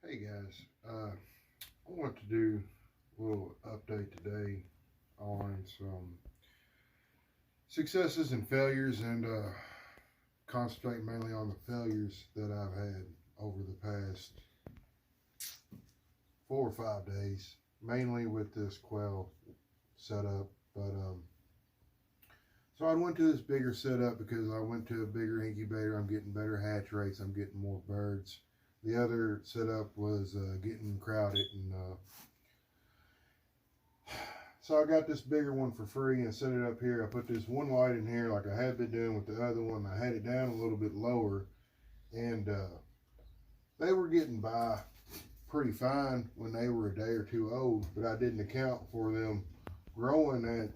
Hey guys, I want to do a little update today on some successes and failures and concentrate mainly on the failures that I've had over the past 4 or 5 days, mainly with this quail setup. But so I went to this bigger setup because I went to a bigger incubator. I'm getting better hatch rates. I'm getting more birds. The other setup was getting crowded, and so I got this bigger one for free and set it up here. I put this one light in here like I had been doing with the other one. I had it down a little bit lower, and they were getting by pretty fine when they were a day or two old, but I didn't account for them growing at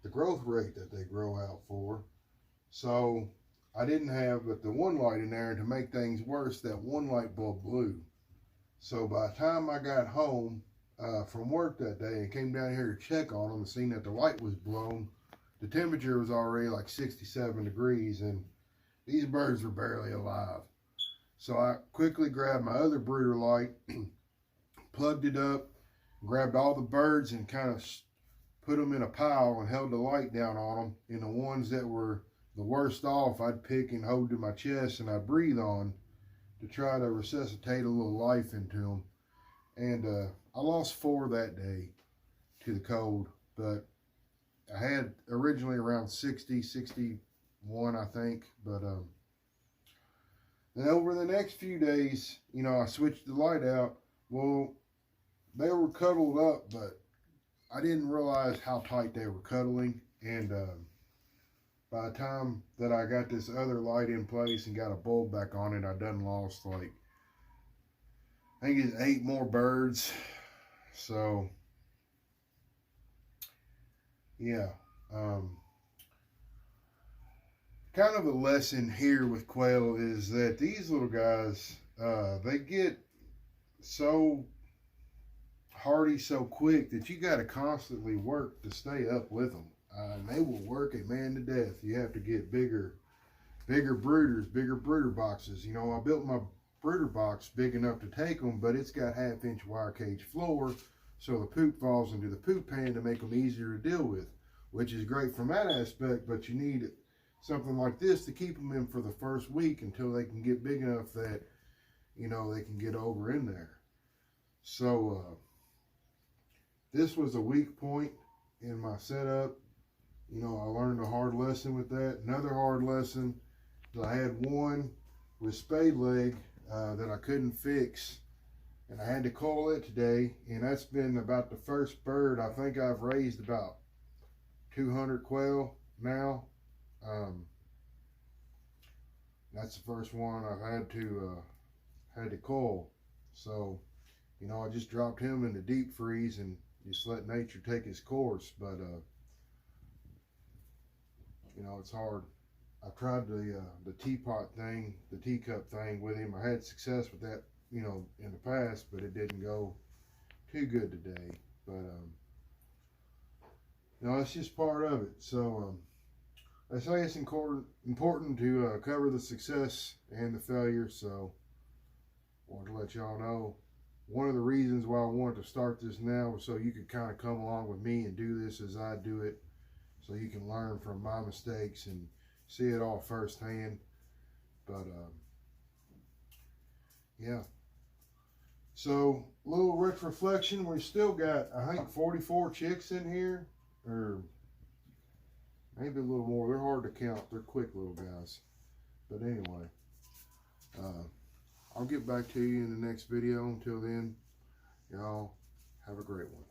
the growth rate that they grow out for. So I didn't have but the one light in there, and to make things worse, that one light bulb blew. So by the time I got home from work that day and came down here to check on them and seen that the light was blown, the temperature was already like 67 degrees, and these birds were barely alive. So I quickly grabbed my other brooder light, plugged it up, grabbed all the birds and kind of put them in a pile and held the light down on them. And the ones that were the worst off, I'd pick and hold to my chest and I'd breathe on to try to resuscitate a little life into them. And I lost 4 that day to the cold, but I had originally around 60, 61, I think. But then over the next few days, you know, I switched the light out. Well, they were cuddled up, but I didn't realize how tight they were cuddling. And by the time that I got this other light in place and got a bulb back on it, I done lost like, I think it's 8 more birds. So yeah, kind of a lesson here with quail is that these little guys, they get so hardy so quick that you got to constantly work to stay up with them. And they will work a man to death. You have to get bigger brooders, bigger brooder boxes. You know, I built my brooder box big enough to take them, but it's got 1/2-inch wire cage floor, so the poop falls into the poop pan to make them easier to deal with, which is great from that aspect. But you need something like this to keep them in for the first week until they can get big enough that, you know, they can get over in there. So this was a weak point in my setup. You know, I learned a hard lesson with that. Another hard lesson is I had one with spade leg that I couldn't fix, and I had to cull it today, and that's been about the first bird. I think I've raised about 200 quail now. That's the first one I've had to cull. So, you know, I just dropped him in the deep freeze and just let nature take its course. But you know, it's hard. I've tried the teapot thing, the teacup thing with him. I had success with that, you know, in the past, but it didn't go too good today. But you know, it's just part of it. So I say it's important to cover the success and the failure. So I wanted to let y'all know. One of the reasons why I wanted to start this now was so you could kind of come along with me and do this as I do it, so you can learn from my mistakes and see it all firsthand. But yeah, so a little reflection. We still got, I think, 44 chicks in here, or maybe a little more. They're hard to count. They're quick little guys. But anyway, I'll get back to you in the next video. Until then, y'all have a great one.